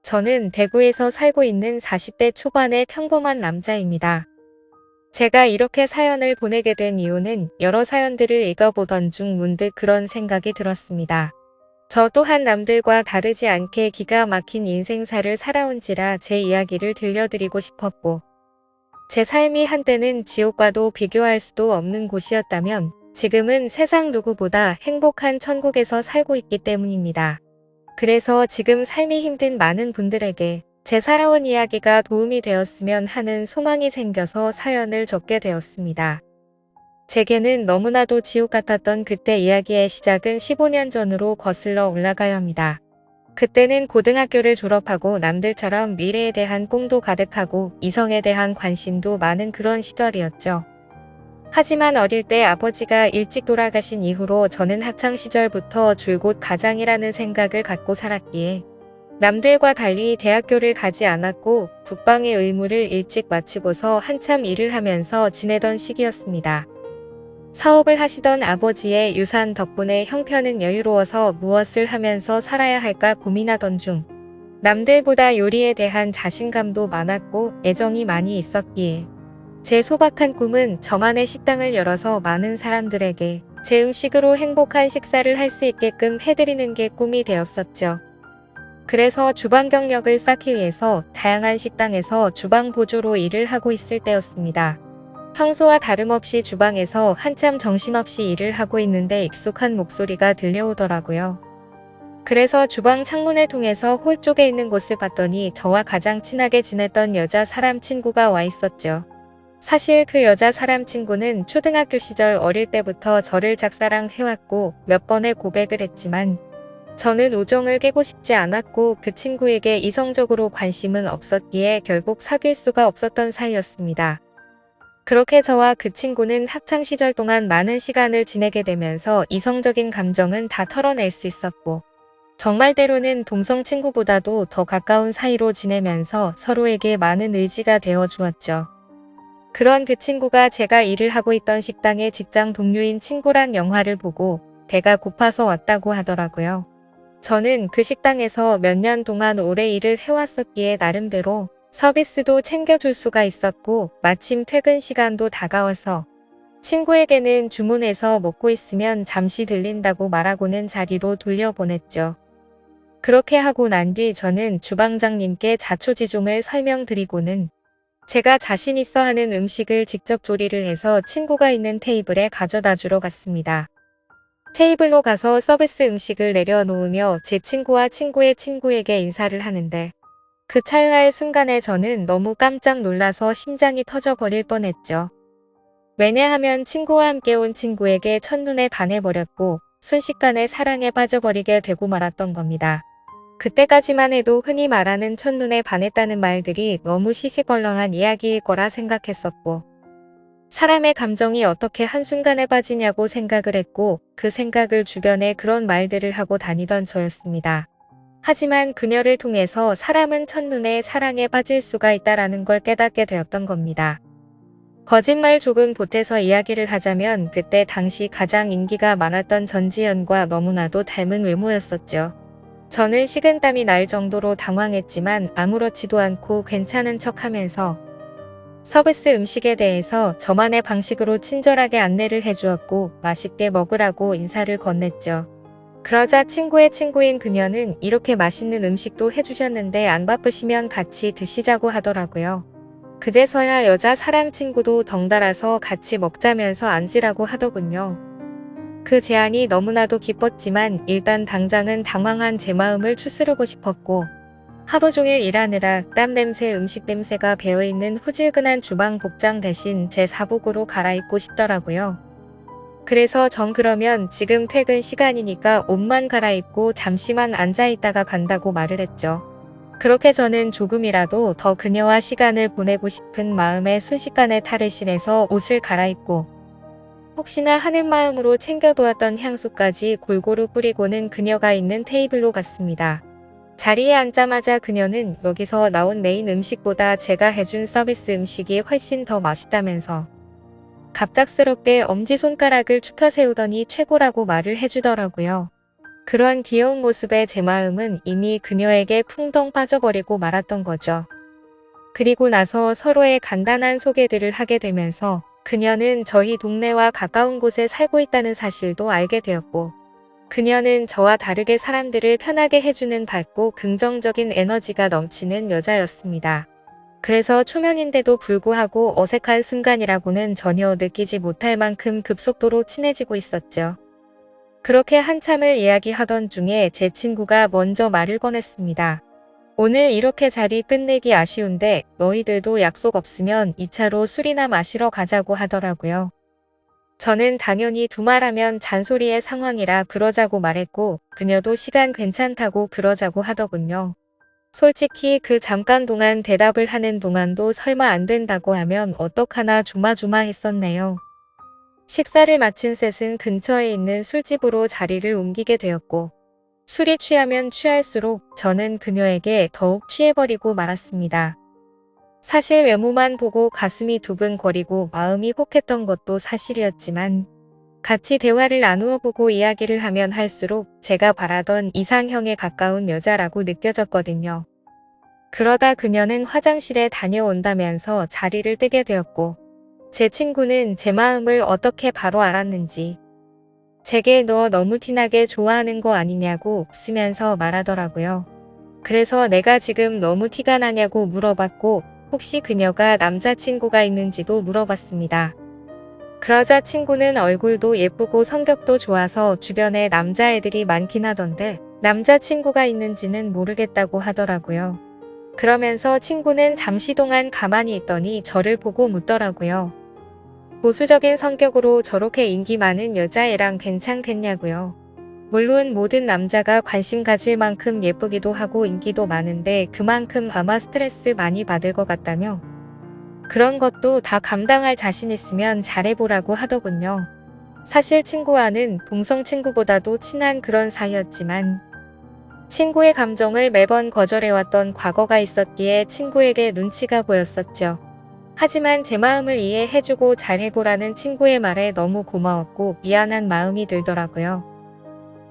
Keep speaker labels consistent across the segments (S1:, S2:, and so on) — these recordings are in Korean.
S1: 저는 대구에서 살고 있는 40대 초반의 평범한 남자입니다. 제가 이렇게 사연을 보내게 된 이유는 여러 사연들을 읽어보던 중 문득 그런 생각이 들었습니다. 저 또한 남들과 다르지 않게 기가 막힌 인생사를 살아온지라 제 이야기를 들려드리고 싶었고, 제 삶이 한때는 지옥과도 비교할 수도 없는 곳이었다면 지금은 세상 누구보다 행복한 천국에서 살고 있기 때문입니다. 그래서 지금 삶이 힘든 많은 분들에게 제 살아온 이야기가 도움이 되었으면 하는 소망이 생겨서 사연을 적게 되었습니다. 제게는 너무나도 지옥 같았던 그때 이야기의 시작은 15년 전으로 거슬러 올라가야 합니다. 그때는 고등학교를 졸업하고 남들처럼 미래에 대한 꿈도 가득하고 이성에 대한 관심도 많은 그런 시절이었죠. 하지만 어릴 때 아버지가 일찍 돌아가신 이후로 저는 학창시절부터 줄곧 가장이라는 생각을 갖고 살았기에 남들과 달리 대학교를 가지 않았고 국방의 의무를 일찍 마치고서 한참 일을 하면서 지내던 시기였습니다. 사업을 하시던 아버지의 유산 덕분에 형편은 여유로워서 무엇을 하면서 살아야 할까 고민하던 중 남들보다 요리에 대한 자신감도 많았고 애정이 많이 있었기에 제 소박한 꿈은 저만의 식당을 열어서 많은 사람들에게 제 음식으로 행복한 식사를 할 수 있게끔 해드리는 게 꿈이 되었었죠. 그래서 주방 경력을 쌓기 위해서 다양한 식당에서 주방 보조로 일을 하고 있을 때였습니다. 평소와 다름없이 주방에서 한참 정신없이 일을 하고 있는데 익숙한 목소리가 들려오더라고요. 그래서 주방 창문을 통해서 홀 쪽에 있는 곳을 봤더니 저와 가장 친하게 지냈던 여자 사람 친구가 와 있었죠. 사실 그 여자 사람 친구는 초등학교 시절 어릴 때부터 저를 짝사랑해왔고 몇 번의 고백을 했지만 저는 우정을 깨고 싶지 않았고 그 친구에게 이성적으로 관심은 없었기에 결국 사귈 수가 없었던 사이였습니다. 그렇게 저와 그 친구는 학창시절 동안 많은 시간을 지내게 되면서 이성적인 감정은 다 털어낼 수 있었고 정말 때로는 동성 친구보다도 더 가까운 사이로 지내면서 서로에게 많은 의지가 되어 주었죠. 그런 그 친구가 제가 일을 하고 있던 식당의 직장 동료인 친구랑 영화를 보고 배가 고파서 왔다고 하더라고요. 저는 그 식당에서 몇 년 동안 오래 일을 해왔었기에 나름대로 서비스도 챙겨줄 수가 있었고 마침 퇴근 시간도 다가와서 친구에게는 주문해서 먹고 있으면 잠시 들린다고 말하고는 자리로 돌려보냈죠. 그렇게 하고 난 뒤 저는 주방장님께 자초지종을 설명드리고는 제가 자신 있어 하는 음식을 직접 조리를 해서 친구가 있는 테이블에 가져다 주러 갔습니다. 테이블로 가서 서비스 음식을 내려놓으며 제 친구와 친구의 친구에게 인사를 하는데 그 찰나의 순간에 저는 너무 깜짝 놀라서 심장이 터져버릴 뻔했죠. 왜냐하면 친구와 함께 온 친구에게 첫눈에 반해버렸고 순식간에 사랑에 빠져버리게 되고 말았던 겁니다. 그때까지만 해도 흔히 말하는 첫눈에 반했다는 말들이 너무 시시껄렁한 이야기일 거라 생각했었고 사람의 감정이 어떻게 한순간에 빠지냐고 생각을 했고 그 생각을 주변에 그런 말들을 하고 다니던 저였습니다. 하지만 그녀를 통해서 사람은 첫눈에 사랑에 빠질 수가 있다라는 걸 깨닫게 되었던 겁니다. 거짓말 조금 보태서 이야기를 하자면 그때 당시 가장 인기가 많았던 전지현과 너무나도 닮은 외모였었죠. 저는 식은땀이 날 정도로 당황했지만 아무렇지도 않고 괜찮은 척하면서 서비스 음식에 대해서 저만의 방식으로 친절하게 안내를 해주었고 맛있게 먹으라고 인사를 건넸죠. 그러자 친구의 친구인 그녀는 이렇게 맛있는 음식도 해주셨는데 안 바쁘시면 같이 드시자고 하더라고요. 그제서야 여자 사람 친구도 덩달아서 같이 먹자면서 앉으라고 하더군요. 그 제안이 너무나도 기뻤지만 일단 당장은 당황한 제 마음을 추스르고 싶었고 하루 종일 일하느라 땀 냄새 음식 냄새가 배어있는 후질근한 주방 복장 대신 제 사복으로 갈아입고 싶더라고요. 그래서 전 그러면 지금 퇴근 시간이니까 옷만 갈아입고 잠시만 앉아있다가 간다고 말을 했죠. 그렇게 저는 조금이라도 더 그녀와 시간을 보내고 싶은 마음에 순식간에 탈의실에서 옷을 갈아입고 혹시나 하는 마음으로 챙겨두었던 향수까지 골고루 뿌리고는 그녀가 있는 테이블로 갔습니다. 자리에 앉자마자 그녀는 여기서 나온 메인 음식보다 제가 해준 서비스 음식이 훨씬 더 맛있다면서 갑작스럽게 엄지손가락을 축혀 세우더니 최고라고 말을 해주더라고요. 그런 귀여운 모습에 제 마음은 이미 그녀에게 풍덩 빠져버리고 말았던 거죠. 그리고 나서 서로의 간단한 소개들을 하게 되면서 그녀는 저희 동네와 가까운 곳에 살고 있다는 사실도 알게 되었고, 그녀는 저와 다르게 사람들을 편하게 해주는 밝고 긍정적인 에너지가 넘치는 여자였습니다. 그래서 초면인데도 불구하고 어색한 순간이라고는 전혀 느끼지 못할 만큼 급속도로 친해지고 있었죠. 그렇게 한참을 이야기하던 중에 제 친구가 먼저 말을 꺼냈습니다. 오늘 이렇게 자리 끝내기 아쉬운데 너희들도 약속 없으면 2차로 술이나 마시러 가자고 하더라고요. 저는 당연히 두말하면 잔소리의 상황이라 그러자고 말했고, 그녀도 시간 괜찮다고 그러자고 하더군요. 솔직히 그 잠깐 동안 대답을 하는 동안도 설마 안 된다고 하면 어떡하나 조마조마했었네요. 식사를 마친 셋은 근처에 있는 술집으로 자리를 옮기게 되었고, 술이 취하면 취할수록 저는 그녀에게 더욱 취해버리고 말았습니다. 사실 외모만 보고 가슴이 두근거리고 마음이 혹했던 것도 사실이었지만, 같이 대화를 나누어 보고 이야기를 하면 할수록 제가 바라던 이상형에 가까운 여자라고 느껴졌거든요. 그러다 그녀는 화장실에 다녀온다면서 자리를 뜨게 되었고, 제 친구는 제 마음을 어떻게 바로 알았는지 제게 너 너무 티나게 좋아하는 거 아니냐고 웃으면서 말하더라고요. 그래서 내가 지금 너무 티가 나냐고 물어봤고, 혹시 그녀가 남자친구가 있는지도 물어봤습니다. 그러자 친구는 얼굴도 예쁘고 성격도 좋아서 주변에 남자애들이 많긴 하던데 남자친구가 있는지는 모르겠다고 하더라고요. 그러면서 친구는 잠시 동안 가만히 있더니 저를 보고 묻더라고요. 보수적인 성격으로 저렇게 인기 많은 여자애랑 괜찮겠냐고요. 물론 모든 남자가 관심 가질 만큼 예쁘기도 하고 인기도 많은데 그만큼 아마 스트레스 많이 받을 것 같다며 그런 것도 다 감당할 자신 있으면 잘해보라고 하더군요. 사실 친구와는 동성 친구보다도 친한 그런 사이였지만 친구의 감정을 매번 거절해왔던 과거가 있었기에 친구에게 눈치가 보였었죠. 하지만 제 마음을 이해해주고 잘해보라는 친구의 말에 너무 고마웠고 미안한 마음이 들더라고요.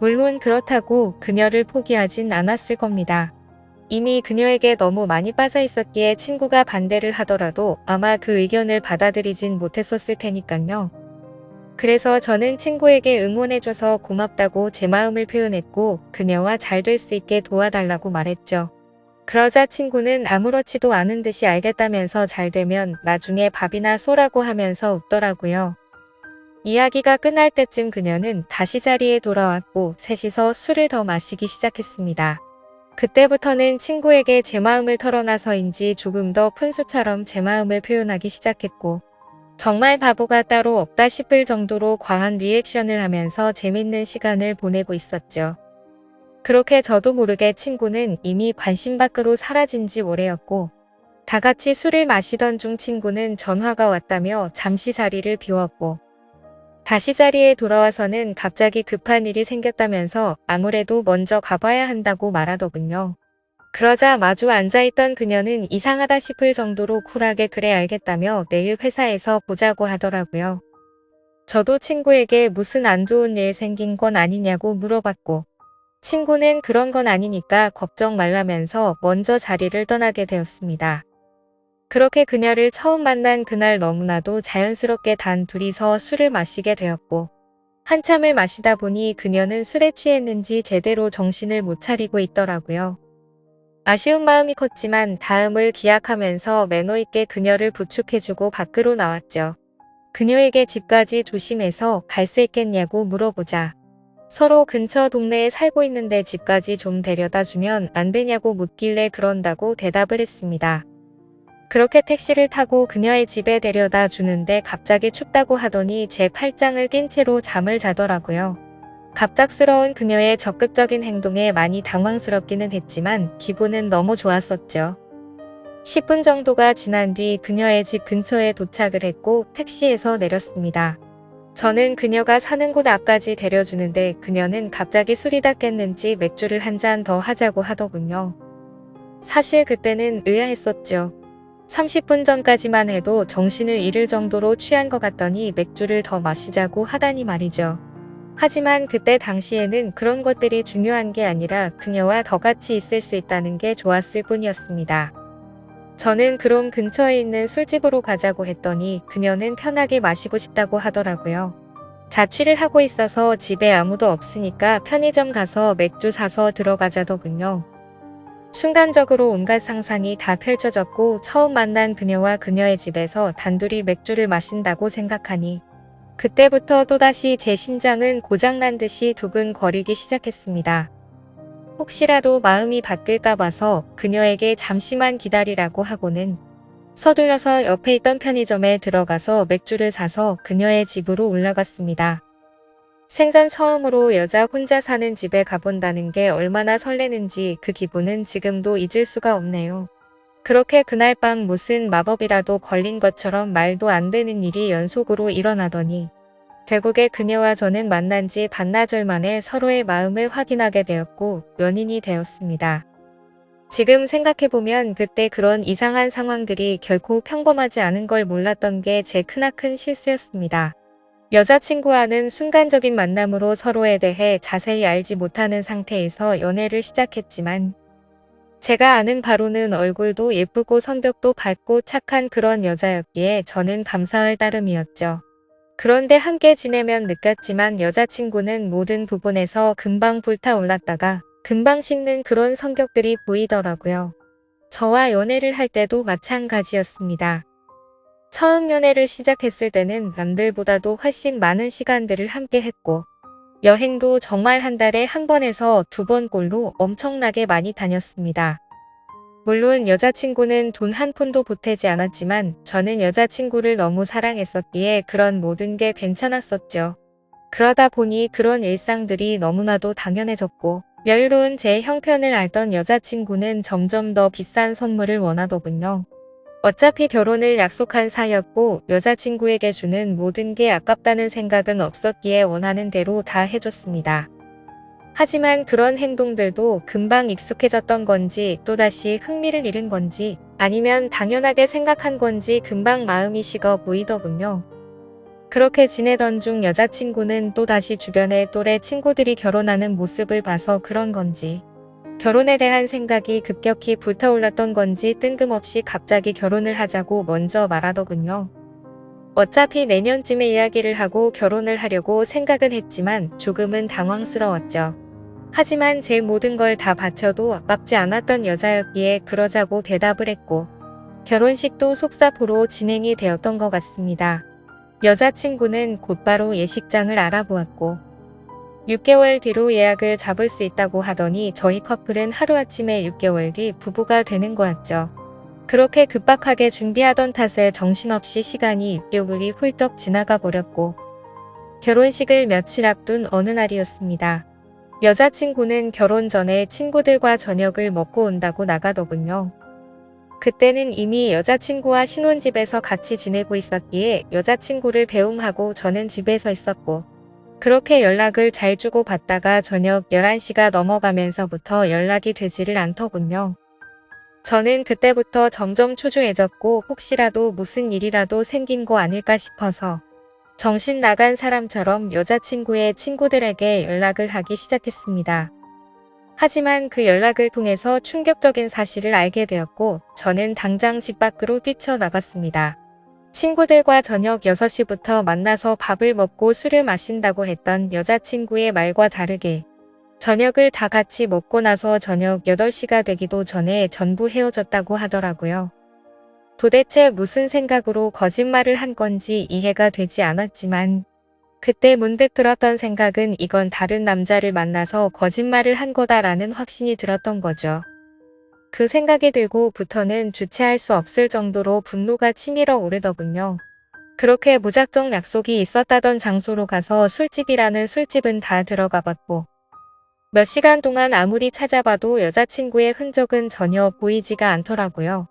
S1: 물론 그렇다고 그녀를 포기하진 않았을 겁니다. 이미 그녀에게 너무 많이 빠져 있었기에 친구가 반대를 하더라도 아마 그 의견을 받아들이진 못했었을 테니까요. 그래서 저는 친구에게 응원해줘서 고맙다고 제 마음을 표현했고 그녀와 잘 될 수 있게 도와달라고 말했죠. 그러자 친구는 아무렇지도 않은 듯이 알겠다면서 잘 되면 나중에 밥이나 쏘라고 하면서 웃더라고요. 이야기가 끝날 때쯤 그녀는 다시 자리에 돌아왔고 셋이서 술을 더 마시기 시작했습니다. 그때부터는 친구에게 제 마음을 털어놔서인지 조금 더 푼수처럼 제 마음을 표현하기 시작했고 정말 바보가 따로 없다 싶을 정도로 과한 리액션을 하면서 재밌는 시간을 보내고 있었죠. 그렇게 저도 모르게 친구는 이미 관심 밖으로 사라진 지 오래였고 다 같이 술을 마시던 중 친구는 전화가 왔다며 잠시 자리를 비웠고 다시 자리에 돌아와서는 갑자기 급한 일이 생겼다면서 아무래도 먼저 가봐야 한다고 말하더군요. 그러자 마주 앉아있던 그녀는 이상하다 싶을 정도로 쿨하게 그래 알겠다며 내일 회사에서 보자고 하더라고요. 저도 친구에게 무슨 안 좋은 일 생긴 건 아니냐고 물어봤고 친구는 그런 건 아니니까 걱정 말라면서 먼저 자리를 떠나게 되었습니다. 그렇게 그녀를 처음 만난 그날 너무나도 자연스럽게 단 둘이서 술을 마시게 되었고 한참을 마시다 보니 그녀는 술에 취했는지 제대로 정신을 못 차리고 있더라고요. 아쉬운 마음이 컸지만 다음을 기약하면서 매너 있게 그녀를 부축해주고 밖으로 나왔죠. 그녀에게 집까지 조심해서 갈 수 있겠냐고 물어보자. 서로 근처 동네에 살고 있는데 집까지 좀 데려다 주면 안 되냐고 묻길래 그런다고 대답을 했습니다. 그렇게 택시를 타고 그녀의 집에 데려다 주는데 갑자기 춥다고 하더니 제 팔짱을 낀 채로 잠을 자더라고요. 갑작스러운 그녀의 적극적인 행동에 많이 당황스럽기는 했지만 기분은 너무 좋았었죠. 10분 정도가 지난 뒤 그녀의 집 근처에 도착을 했고 택시에서 내렸습니다. 저는 그녀가 사는 곳 앞까지 데려주는데 그녀는 갑자기 술이 다 깼는지 맥주를 한 잔 더 하자고 하더군요. 사실 그때는 의아했었죠. 30분 전까지만 해도 정신을 잃을 정도로 취한 것 같더니 맥주를 더 마시자고 하다니 말이죠. 하지만 그때 당시에는 그런 것들이 중요한 게 아니라 그녀와 더 같이 있을 수 있다는 게 좋았을 뿐이었습니다. 저는 그럼 근처에 있는 술집으로 가자고 했더니 그녀는 편하게 마시고 싶다고 하더라고요. 자취를 하고 있어서 집에 아무도 없으니까 편의점 가서 맥주 사서 들어가자더군요. 순간적으로 온갖 상상이 다 펼쳐졌고 처음 만난 그녀와 그녀의 집에서 단둘이 맥주를 마신다고 생각하니 그때부터 또다시 제 심장은 고장난 듯이 두근거리기 시작했습니다. 혹시라도 마음이 바뀔까 봐서 그녀에게 잠시만 기다리라고 하고는 서둘러서 옆에 있던 편의점에 들어가서 맥주를 사서 그녀의 집으로 올라갔습니다. 생전 처음으로 여자 혼자 사는 집에 가본다는 게 얼마나 설레는지 그 기분은 지금도 잊을 수가 없네요. 그렇게 그날 밤 무슨 마법이라도 걸린 것처럼 말도 안 되는 일이 연속으로 일어나더니 결국에 그녀와 저는 만난 지 반나절 만에 서로의 마음을 확인하게 되었고 연인이 되었습니다. 지금 생각해보면 그때 그런 이상한 상황들이 결코 평범하지 않은 걸 몰랐던 게 제 크나큰 실수였습니다. 여자친구와는 순간적인 만남으로 서로에 대해 자세히 알지 못하는 상태에서 연애를 시작했지만 제가 아는 바로는 얼굴도 예쁘고 성격도 밝고 착한 그런 여자였기에 저는 감사할 따름이었죠. 그런데 함께 지내면 느꼈지만 여자친구는 모든 부분에서 금방 불타올랐다가 금방 식는 그런 성격들이 보이더라고요. 저와 연애를 할 때도 마찬가지였습니다. 처음 연애를 시작했을 때는 남들보다도 훨씬 많은 시간들을 함께 했고 여행도 정말 한 달에 한 번에서 두 번꼴로 엄청나게 많이 다녔습니다. 물론 여자친구는 돈 한 푼도 보태지 않았지만 저는 여자친구를 너무 사랑했었기에 그런 모든 게 괜찮았었죠. 그러다 보니 그런 일상들이 너무나도 당연해졌고 여유로운 제 형편을 알던 여자친구는 점점 더 비싼 선물을 원하더군요. 어차피 결혼을 약속한 사이였고 여자친구에게 주는 모든 게 아깝다는 생각은 없었기에 원하는 대로 다 해줬습니다. 하지만 그런 행동들도 금방 익숙해졌던 건지 또다시 흥미를 잃은 건지 아니면 당연하게 생각한 건지 금방 마음이 식어 보이더군요. 그렇게 지내던 중 여자친구는 또다시 주변의 또래 친구들이 결혼하는 모습을 봐서 그런 건지 결혼에 대한 생각이 급격히 불타올랐던 건지 뜬금없이 갑자기 결혼을 하자고 먼저 말하더군요. 어차피 내년쯤에 이야기를 하고 결혼을 하려고 생각은 했지만 조금은 당황스러웠죠. 하지만 제 모든 걸 다 바쳐도 아깝지 않았던 여자였기에 그러자고 대답을 했고 결혼식도 속사포로 진행이 되었던 것 같습니다. 여자친구는 곧바로 예식장을 알아보았고 6개월 뒤로 예약을 잡을 수 있다고 하더니 저희 커플은 하루아침에 6개월 뒤 부부가 되는 거였죠. 그렇게 급박하게 준비하던 탓에 정신없이 시간이 6개월이 훌쩍 지나가 버렸고 결혼식을 며칠 앞둔 어느 날이었습니다. 여자친구는 결혼 전에 친구들과 저녁을 먹고 온다고 나가더군요. 그때는 이미 여자친구와 신혼집에서 같이 지내고 있었기에 여자친구를 배웅하고 저는 집에서 있었고 그렇게 연락을 잘 주고받다가 저녁 11시가 넘어가면서부터 연락이 되지를 않더군요. 저는 그때부터 점점 초조해졌고 혹시라도 무슨 일이라도 생긴 거 아닐까 싶어서 정신 나간 사람처럼 여자친구의 친구들에게 연락을 하기 시작했습니다. 하지만 그 연락을 통해서 충격적인 사실을 알게 되었고 저는 당장 집 밖으로 뛰쳐나갔습니다. 친구들과 저녁 6시부터 만나서 밥을 먹고 술을 마신다고 했던 여자친구의 말과 다르게 저녁을 다 같이 먹고 나서 저녁 8시가 되기도 전에 전부 헤어졌다고 하더라고요. 도대체 무슨 생각으로 거짓말을 한 건지 이해가 되지 않았지만 그때 문득 들었던 생각은 이건 다른 남자를 만나서 거짓말을 한 거다라는 확신이 들었던 거죠. 그 생각이 들고부터는 주체할 수 없을 정도로 분노가 치밀어 오르더군요. 그렇게 무작정 약속이 있었다던 장소로 가서 술집이라는 술집은 다 들어가 봤고 몇 시간 동안 아무리 찾아봐도 여자친구의 흔적은 전혀 보이지가 않더라고요.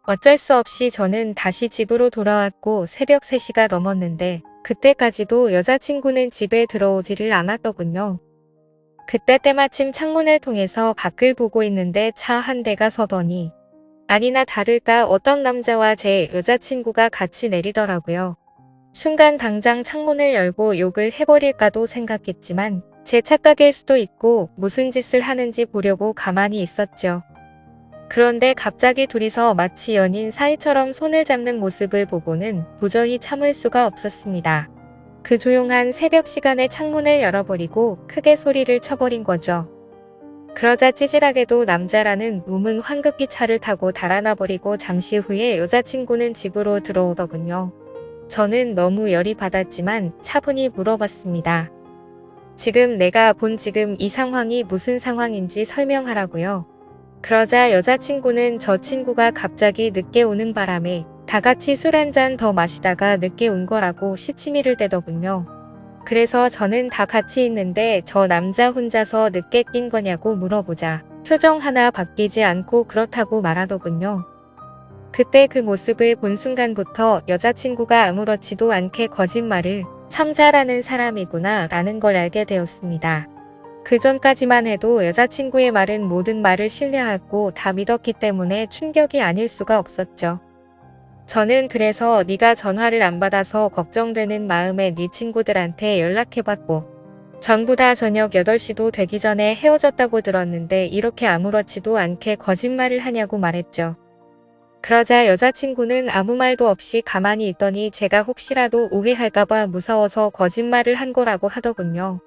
S1: 어쩔 수 없이 저는 다시 집으로 돌아왔고 새벽 3시가 넘었는데 그때까지도 여자친구는 집에 들어오지를 않았더군요. 그때 때마침 창문을 통해서 밖을 보고 있는데 차 한 대가 서더니 아니나 다를까 어떤 남자와 제 여자친구가 같이 내리더라고요. 순간 당장 창문을 열고 욕을 해버릴까도 생각했지만 제 착각일 수도 있고 무슨 짓을 하는지 보려고 가만히 있었죠. 그런데 갑자기 둘이서 마치 연인 사이처럼 손을 잡는 모습을 보고는 도저히 참을 수가 없었습니다. 그 조용한 새벽 시간에 창문을 열어버리고 크게 소리를 쳐버린 거죠. 그러자 찌질하게도 남자라는 놈은 황급히 차를 타고 달아나버리고 잠시 후에 여자친구는 집으로 들어오더군요. 저는 너무 열이 받았지만 차분히 물어봤습니다. 지금 내가 본 지금 이 상황이 무슨 상황인지 설명하라고요. 그러자 여자친구는 저 친구가 갑자기 늦게 오는 바람에 다 같이 술 한 잔 더 마시다가 늦게 온 거라고 시치미를 대더군요. 그래서 저는 다 같이 있는데 저 남자 혼자서 늦게 낀 거냐고 물어보자 표정 하나 바뀌지 않고 그렇다고 말하더군요. 그때 그 모습을 본 순간부터 여자친구가 아무렇지도 않게 거짓말을 참 잘하는 사람이구나 라는 걸 알게 되었습니다. 그 전까지만 해도 여자친구의 말은 모든 말을 신뢰하고 다 믿었기 때문에 충격이 아닐 수가 없었죠. 저는 그래서 네가 전화를 안 받아서 걱정되는 마음에 네 친구들한테 연락해봤고 전부 다 저녁 8시도 되기 전에 헤어졌다고 들었는데 이렇게 아무렇지도 않게 거짓말을 하냐고 말했죠. 그러자 여자친구는 아무 말도 없이 가만히 있더니 제가 혹시라도 오해할까봐 무서워서 거짓말을 한 거라고 하더군요.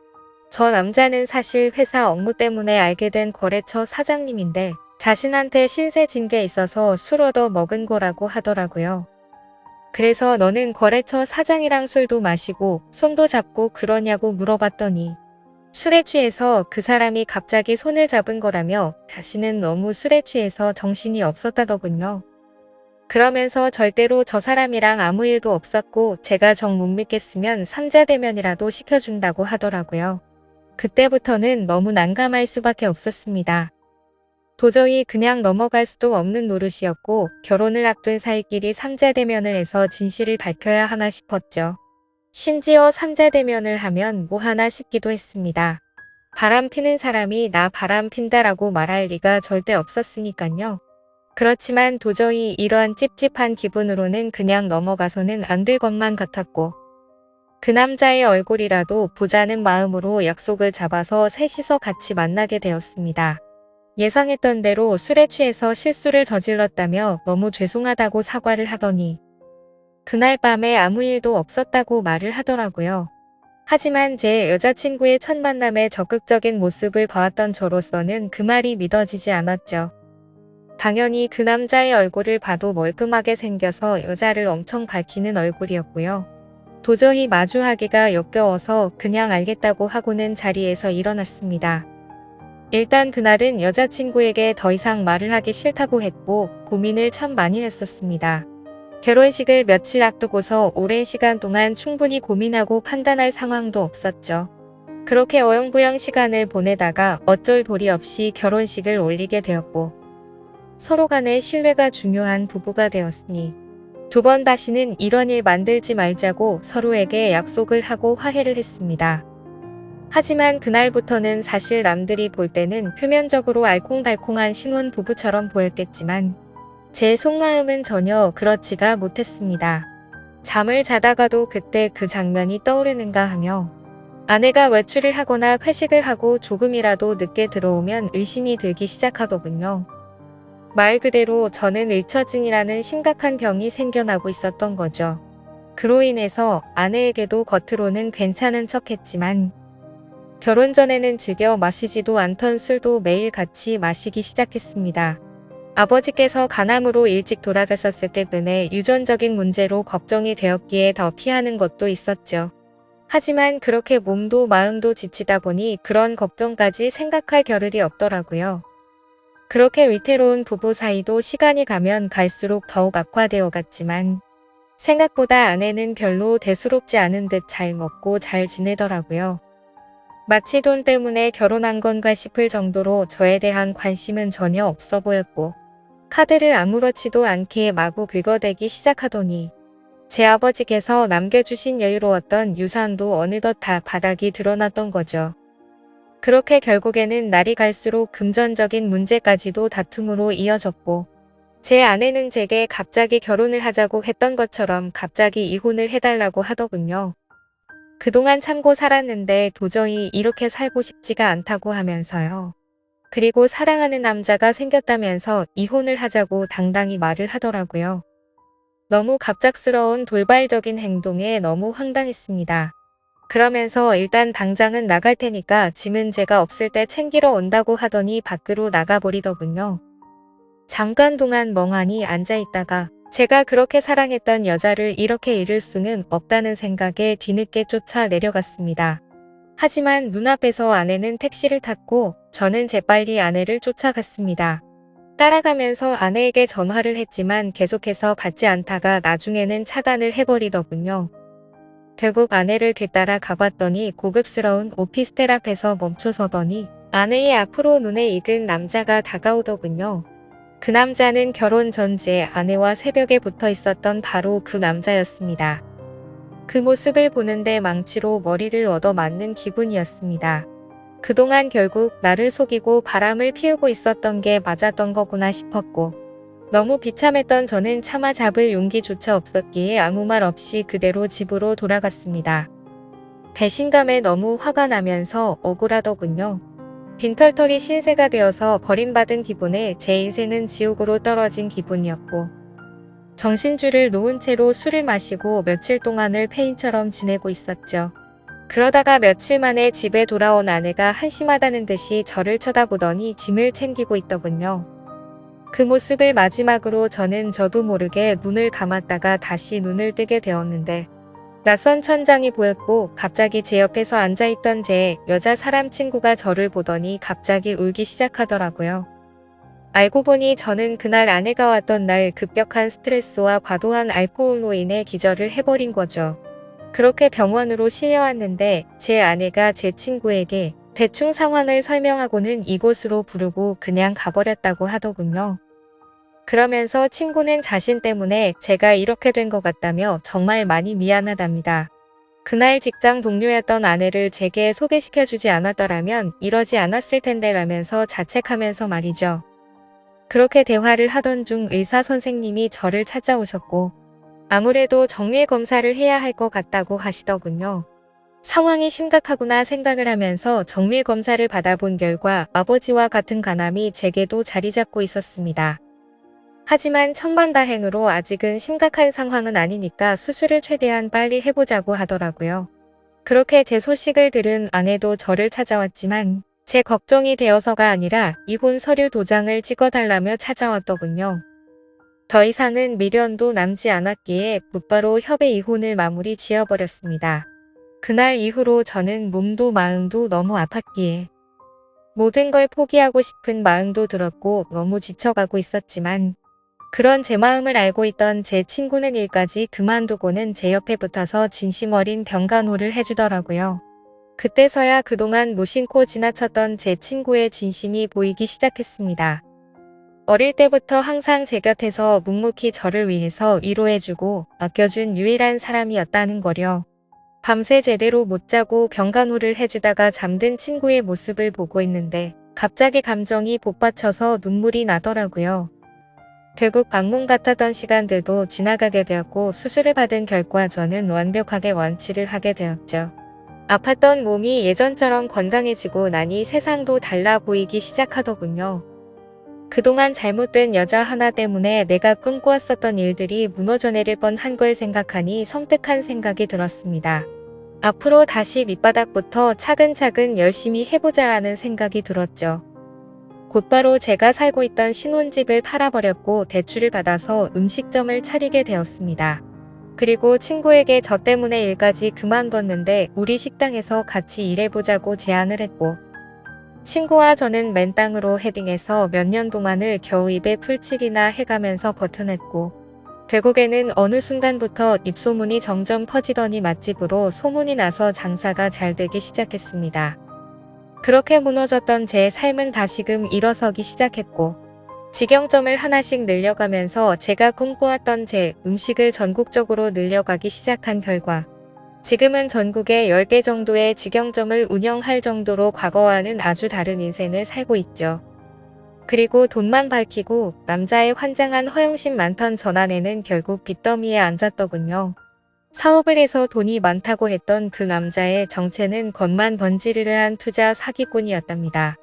S1: 저 남자는 사실 회사 업무 때문에 알게 된 거래처 사장님인데 자신한테 신세 진 게 있어서 술 얻어 먹은 거라고 하더라고요. 그래서 너는 거래처 사장이랑 술도 마시고 손도 잡고 그러냐고 물어봤더니 술에 취해서 그 사람이 갑자기 손을 잡은 거라며 자신은 너무 술에 취해서 정신이 없었다더군요. 그러면서 절대로 저 사람이랑 아무 일도 없었고 제가 정 못 믿겠으면 삼자대면이라도 시켜준다고 하더라고요. 그때부터는 너무 난감할 수밖에 없었습니다. 도저히 그냥 넘어갈 수도 없는 노릇이었고 결혼을 앞둔 사이끼리 삼자대면을 해서 진실을 밝혀야 하나 싶었죠. 심지어 삼자대면을 하면 뭐 하나 싶기도 했습니다. 바람 피는 사람이 나 바람 핀다라고 말할 리가 절대 없었으니깐요. 그렇지만 도저히 이러한 찝찝한 기분으로는 그냥 넘어가서는 안 될 것만 같았고 그 남자의 얼굴이라도 보자는 마음으로 약속을 잡아서 셋이서 같이 만나게 되었습니다. 예상했던 대로 술에 취해서 실수를 저질렀다며 너무 죄송하다고 사과를 하더니 그날 밤에 아무 일도 없었다고 말을 하더라고요. 하지만 제 여자친구의 첫 만남에 적극적인 모습을 봐왔던 저로서는 그 말이 믿어지지 않았죠. 당연히 그 남자의 얼굴을 봐도 멀끔하게 생겨서 여자를 엄청 밝히는 얼굴이었고요. 도저히 마주하기가 역겨워서 그냥 알겠다고 하고는 자리에서 일어났습니다. 일단 그날은 여자친구에게 더 이상 말을 하기 싫다고 했고 고민을 참 많이 했었습니다. 결혼식을 며칠 앞두고서 오랜 시간 동안 충분히 고민하고 판단할 상황도 없었죠. 그렇게 어영부영 시간을 보내다가 어쩔 도리 없이 결혼식을 올리게 되었고 서로 간의 신뢰가 중요한 부부가 되었으니 두 번 다시는 이런 일 만들지 말자고 서로에게 약속을 하고 화해를 했습니다. 하지만 그날부터는 사실 남들이 볼 때는 표면적으로 알콩달콩한 신혼부부처럼 보였겠지만 제 속마음은 전혀 그렇지가 못했습니다. 잠을 자다가도 그때 그 장면이 떠오르는가 하며 아내가 외출을 하거나 회식을 하고 조금이라도 늦게 들어오면 의심이 들기 시작하더군요. 말 그대로 저는 일처증이라는 심각한 병이 생겨나고 있었던 거죠. 그로 인해서 아내에게도 겉으로는 괜찮은 척했지만 결혼 전에는 즐겨 마시지도 않던 술도 매일 같이 마시기 시작했습니다. 아버지께서 간암으로 일찍 돌아가셨을 때문에 유전적인 문제로 걱정이 되었기에 더 피하는 것도 있었죠. 하지만 그렇게 몸도 마음도 지치다 보니 그런 걱정까지 생각할 겨를이 없더라고요. 그렇게 위태로운 부부 사이도 시간이 가면 갈수록 더욱 악화되어 갔지만 생각보다 아내는 별로 대수롭지 않은 듯 잘 먹고 잘 지내더라고요. 마치 돈 때문에 결혼한 건가 싶을 정도로 저에 대한 관심은 전혀 없어 보였고 카드를 아무렇지도 않게 마구 긁어대기 시작하더니 제 아버지께서 남겨주신 여유로웠던 유산도 어느덧 다 바닥이 드러났던 거죠. 그렇게 결국에는 날이 갈수록 금전적인 문제까지도 다툼으로 이어졌고 제 아내는 제게 갑자기 결혼을 하자고 했던 것처럼 갑자기 이혼을 해달라고 하더군요. 그동안 참고 살았는데 도저히 이렇게 살고 싶지가 않다고 하면서요. 그리고 사랑하는 남자가 생겼다면서 이혼을 하자고 당당히 말을 하더라고요. 너무 갑작스러운 돌발적인 행동에 너무 황당했습니다. 그러면서 일단 당장은 나갈 테니까 짐은 제가 없을 때 챙기러 온다고 하더니 밖으로 나가버리더군요. 잠깐 동안 멍하니 앉아있다가 제가 그렇게 사랑했던 여자를 이렇게 잃을 수는 없다는 생각에 뒤늦게 쫓아 내려갔습니다. 하지만 눈앞에서 아내는 택시를 탔고 저는 재빨리 아내를 쫓아갔습니다. 따라가면서 아내에게 전화를 했지만 계속해서 받지 않다가 나중에는 차단을 해버리더군요. 결국 아내를 뒤따라 가봤더니 고급스러운 오피스텔 앞에서 멈춰서더니 아내의 앞으로 눈에 익은 남자가 다가오더군요. 그 남자는 결혼 전 제 아내와 새벽에 붙어 있었던 바로 그 남자였습니다. 그 모습을 보는데 망치로 머리를 얻어맞는 기분이었습니다. 그동안 결국 나를 속이고 바람을 피우고 있었던 게 맞았던 거구나 싶었고 너무 비참했던 저는 차마 잡을 용기조차 없었기에 아무 말 없이 그대로 집으로 돌아갔습니다. 배신감에 너무 화가 나면서 억울하더군요. 빈털털이 신세가 되어서 버림받은 기분에 제 인생은 지옥으로 떨어진 기분이었고 정신줄을 놓은 채로 술을 마시고 며칠 동안을 폐인처럼 지내고 있었죠. 그러다가 며칠 만에 집에 돌아온 아내가 한심하다는 듯이 저를 쳐다보더니 짐을 챙기고 있더군요. 그 모습을 마지막으로 저는 저도 모르게 눈을 감았다가 다시 눈을 뜨게 되었는데 낯선 천장이 보였고 갑자기 제 옆에서 앉아있던 제 여자 사람 친구가 저를 보더니 갑자기 울기 시작하더라고요. 알고 보니 저는 그날 아내가 왔던 날 급격한 스트레스와 과도한 알코올로 인해 기절을 해버린 거죠. 그렇게 병원으로 실려왔는데 제 아내가 제 친구에게 대충 상황을 설명하고는 이곳으로 부르고 그냥 가버렸다고 하더군요. 그러면서 친구는 자신 때문에 제가 이렇게 된 것 같다며 정말 많이 미안하답니다. 그날 직장 동료였던 아내를 제게 소개시켜주지 않았더라면 이러지 않았을 텐데 라면서 자책하면서 말이죠. 그렇게 대화를 하던 중 의사 선생님이 저를 찾아오셨고 아무래도 정밀 검사를 해야 할 것 같다고 하시더군요. 상황이 심각하구나 생각을 하면서 정밀 검사를 받아본 결과 아버지와 같은 간암이 제게도 자리 잡고 있었습니다. 하지만 천만다행으로 아직은 심각한 상황은 아니니까 수술을 최대한 빨리 해보자고 하더라고요. 그렇게 제 소식을 들은 아내도 저를 찾아왔지만 제 걱정이 되어서가 아니라 이혼 서류 도장을 찍어달라며 찾아왔더군요. 더 이상은 미련도 남지 않았기에 곧바로 협의 이혼을 마무리 지어버렸습니다. 그날 이후로 저는 몸도 마음도 너무 아팠기에 모든 걸 포기하고 싶은 마음도 들었고 너무 지쳐가고 있었지만 그런 제 마음을 알고 있던 제 친구는 일까지 그만두고는 제 옆에 붙어서 진심 어린 병간호를 해주더라고요. 그때서야 그동안 무심코 지나쳤던 제 친구의 진심이 보이기 시작했습니다. 어릴 때부터 항상 제 곁에서 묵묵히 저를 위해서 위로해주고 아껴준 유일한 사람이었다는 거려. 밤새 제대로 못 자고 병간호를 해주다가 잠든 친구의 모습을 보고 있는데 갑자기 감정이 복받쳐서 눈물이 나더라고요. 결국 악몽 같았던 시간들도 지나가게 되었고 수술을 받은 결과 저는 완벽하게 완치를 하게 되었죠. 아팠던 몸이 예전처럼 건강해지고 나니 세상도 달라 보이기 시작하더군요. 그동안 잘못된 여자 하나 때문에 내가 꿈꿔왔었던 일들이 무너져 내릴 뻔한 걸 생각하니 섬뜩한 생각이 들었습니다. 앞으로 다시 밑바닥부터 차근차근 열심히 해보자라는 생각이 들었죠. 곧바로 제가 살고 있던 신혼집을 팔아버렸고 대출을 받아서 음식점을 차리게 되었습니다. 그리고 친구에게 저 때문에 일까지 그만뒀는데 우리 식당에서 같이 일해보자고 제안을 했고 친구와 저는 맨땅으로 헤딩해서 몇 년 동안을 겨우 입에 풀칠이나 해가면서 버텨냈고 결국에는 어느 순간부터 입소문이 점점 퍼지더니 맛집으로 소문이 나서 장사가 잘 되기 시작했습니다. 그렇게 무너졌던 제 삶은 다시금 일어서기 시작했고 직영점을 하나씩 늘려가면서 제가 꿈꿔왔던 제 음식을 전국적으로 늘려가기 시작한 결과 지금은 전국에 10개 정도의 직영점을 운영할 정도로 과거와는 아주 다른 인생을 살고 있죠. 그리고 돈만 밝히고 남자의 환장한 허영심 많던 전 아내는 결국 빚더미에 앉았더군요. 사업을 해서 돈이 많다고 했던 그 남자의 정체는 겉만 번지르르한 투자 사기꾼이었답니다.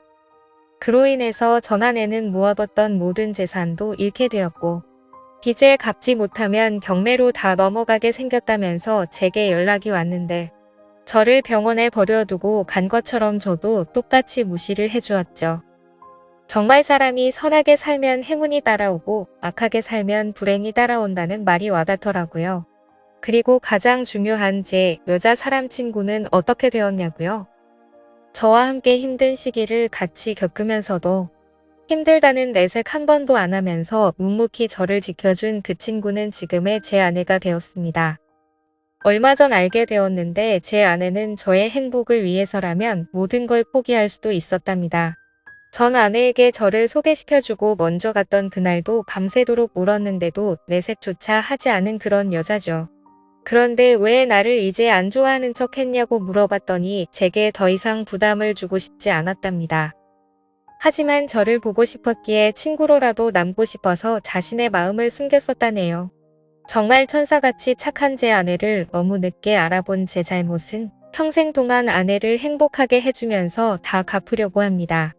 S1: 그로 인해서 전 아내는 모아뒀던 모든 재산도 잃게 되었고 빚을 갚지 못하면 경매로 다 넘어가게 생겼다면서 제게 연락이 왔는데 저를 병원에 버려두고 간 것처럼 저도 똑같이 무시를 해주었죠. 정말 사람이 선하게 살면 행운이 따라오고 악하게 살면 불행이 따라온다는 말이 와닿더라고요. 그리고 가장 중요한 제 여자 사람 친구는 어떻게 되었냐고요? 저와 함께 힘든 시기를 같이 겪으면서도 힘들다는 내색 한 번도 안 하면서 묵묵히 저를 지켜준 그 친구는 지금의 제 아내가 되었습니다. 얼마 전 알게 되었는데 제 아내는 저의 행복을 위해서라면 모든 걸 포기할 수도 있었답니다. 전 아내에게 저를 소개시켜주고 먼저 갔던 그날도 밤새도록 울었는데도 내색조차 하지 않은 그런 여자죠. 그런데 왜 나를 이제 안 좋아하는 척 했냐고 물어봤더니 제게 더 이상 부담을 주고 싶지 않았답니다. 하지만 저를 보고 싶었기에 친구로라도 남고 싶어서 자신의 마음을 숨겼었다네요. 정말 천사같이 착한 제 아내를 너무 늦게 알아본 제 잘못은 평생 동안 아내를 행복하게 해주면서 다 갚으려고 합니다.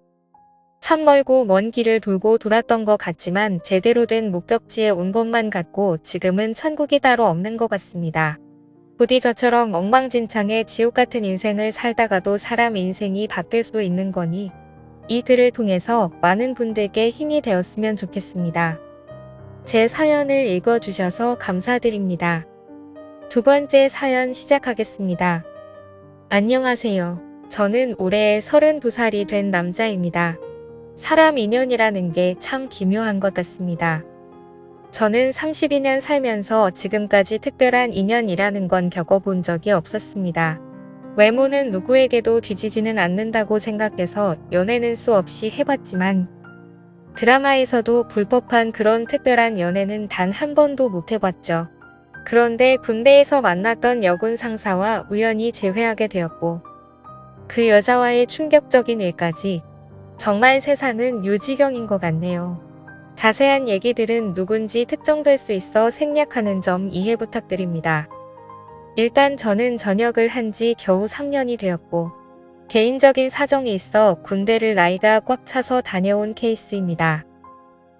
S1: 참 멀고 먼 길을 돌고 돌았던 것 같지만 제대로 된 목적지에 온 것만 같고 지금은 천국이 따로 없는 것 같습니다. 부디 저처럼 엉망진창의 지옥 같은 인생을 살다가도 사람 인생이 바뀔 수도 있는 거니 이 글을 통해서 많은 분들께 힘이 되었으면 좋겠습니다. 제 사연을 읽어주셔서 감사드립니다. 두 번째 사연 시작하겠습니다. 안녕하세요. 저는 올해 32살이 된 남자입니다. 사람 인연이라는 게 참 기묘한 것 같습니다. 저는 32년 살면서 지금까지 특별한 인연이라는 건 겪어본 적이 없었습니다. 외모는 누구에게도 뒤지지는 않는다고 생각해서 연애는 수없이 해봤지만 드라마에서도 불법한 그런 특별한 연애는 단 한 번도 못 해봤죠. 그런데 군대에서 만났던 여군 상사와 우연히 재회하게 되었고 그 여자와의 충격적인 일까지 정말 세상은 유지경인 것 같네요. 자세한 얘기들은 누군지 특정될 수 있어 생략하는 점 이해 부탁드립니다. 일단 저는 전역을 한 지 겨우 3년이 되었고 개인적인 사정이 있어 군대를 나이가 꽉 차서 다녀온 케이스입니다.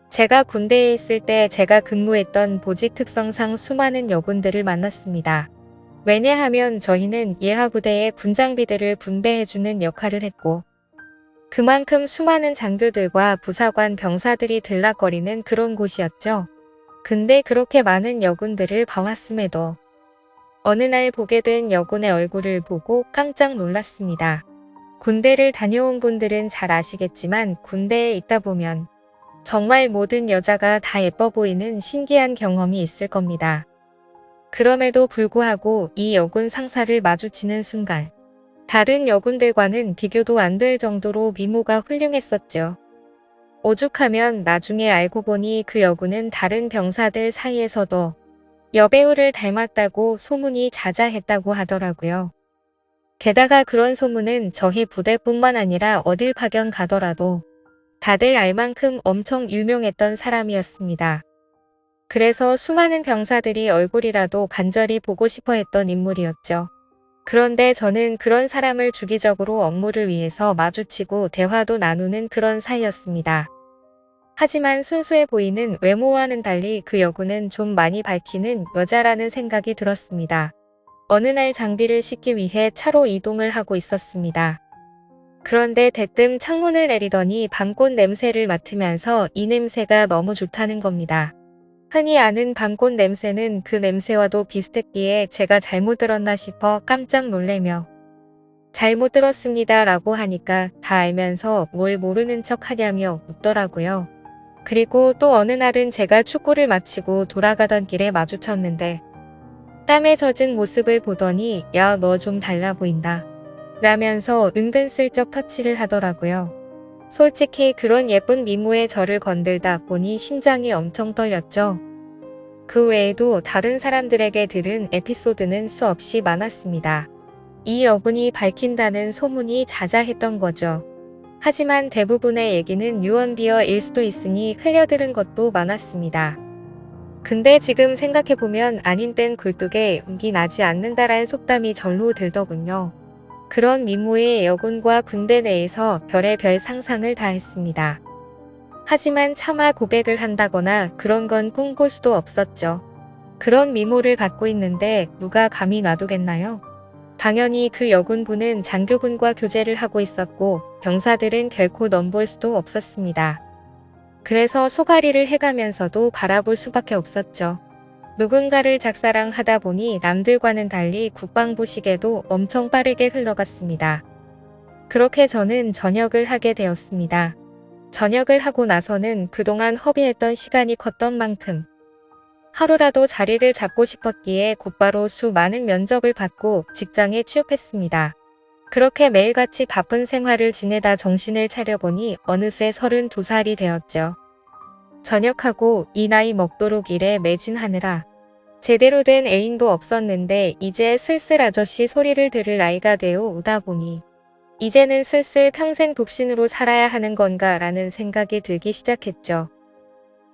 S1: 제가 군대에 있을 때 제가 근무했던 보직 특성상 수많은 여군들을 만났습니다. 왜냐하면 저희는 예하부대에 군장비들을 분배해주는 역할을 했고 그만큼 수많은 장교들과 부사관 병사들이 들락거리는 그런 곳이었죠. 근데 그렇게 많은 여군들을 봐왔음에도 어느 날 보게 된 여군의 얼굴을 보고 깜짝 놀랐습니다. 군대를 다녀온 분들은 잘 아시겠지만 군대에 있다 보면 정말 모든 여자가 다 예뻐 보이는 신기한 경험이 있을 겁니다. 그럼에도 불구하고 이 여군 상사를 마주치는 순간 다른 여군들과는 비교도 안 될 정도로 미모가 훌륭했었죠. 오죽하면 나중에 알고 보니 그 여군은 다른 병사들 사이에서도 여배우를 닮았다고 소문이 자자했다고 하더라고요. 게다가 그런 소문은 저희 부대뿐만 아니라 어딜 파견 가더라도 다들 알 만큼 엄청 유명했던 사람이었습니다. 그래서 수많은 병사들이 얼굴이라도 간절히 보고 싶어 했던 인물이었죠. 그런데 저는 그런 사람을 주기적으로 업무를 위해서 마주치고 대화도 나누는 그런 사이였습니다. 하지만 순수해 보이는 외모와는 달리 그 여군은 좀 많이 밝히는 여자라는 생각이 들었습니다. 어느 날 장비를 싣기 위해 차로 이동을 하고 있었습니다. 그런데 대뜸 창문을 내리더니 밤꽃 냄새를 맡으면서 이 냄새가 너무 좋다는 겁니다. 흔히 아는 밤꽃 냄새는 그 냄새와도 비슷했기에 제가 잘못 들었나 싶어 깜짝 놀래며 잘못 들었습니다 라고 하니까 다 알면서 뭘 모르는 척 하냐며 웃더라고요. 그리고 또 어느 날은 제가 축구를 마치고 돌아가던 길에 마주쳤는데 땀에 젖은 모습을 보더니 야, 너 좀 달라 보인다 라면서 은근슬쩍 터치를 하더라고요. 솔직히 그런 예쁜 미모의 저를 건들다 보니 심장이 엄청 떨렸죠. 그 외에도 다른 사람들에게 들은 에피소드는 수없이 많았습니다. 이 여군이 밝힌다는 소문이 자자했던 거죠. 하지만 대부분의 얘기는 유언비어일 수도 있으니 흘려들은 것도 많았습니다. 근데 지금 생각해보면 아닌 땐 굴뚝에 용기 나지 않는다라는 속담이 절로 들더군요. 그런 미모의 여군과 군대 내에서 별의별 상상을 다 했습니다. 하지만 차마 고백을 한다거나 그런 건 꿈꿀 수도 없었죠. 그런 미모를 갖고 있는데 누가 감히 놔두겠나요? 당연히 그 여군분은 장교분과 교제를 하고 있었고 병사들은 결코 넘볼 수도 없었습니다. 그래서 소가리를 해가면서도 바라볼 수밖에 없었죠. 누군가를 짝사랑하다 보니 남들과는 달리 국방부 시계도 엄청 빠르게 흘러갔습니다. 그렇게 저는 전역을 하게 되었습니다. 전역을 하고 나서는 그동안 허비했던 시간이 컸던 만큼 하루라도 자리를 잡고 싶었기에 곧바로 수많은 면접을 받고 직장에 취업했습니다. 그렇게 매일같이 바쁜 생활을 지내다 정신을 차려보니 어느새 32살이 되었죠. 전역하고 이 나이 먹도록 일에 매진하느라 제대로 된 애인도 없었는데 이제 슬슬 아저씨 소리를 들을 나이가 되어 오다 보니 이제는 슬슬 평생 독신으로 살아야 하는 건가 라는 생각이 들기 시작했죠.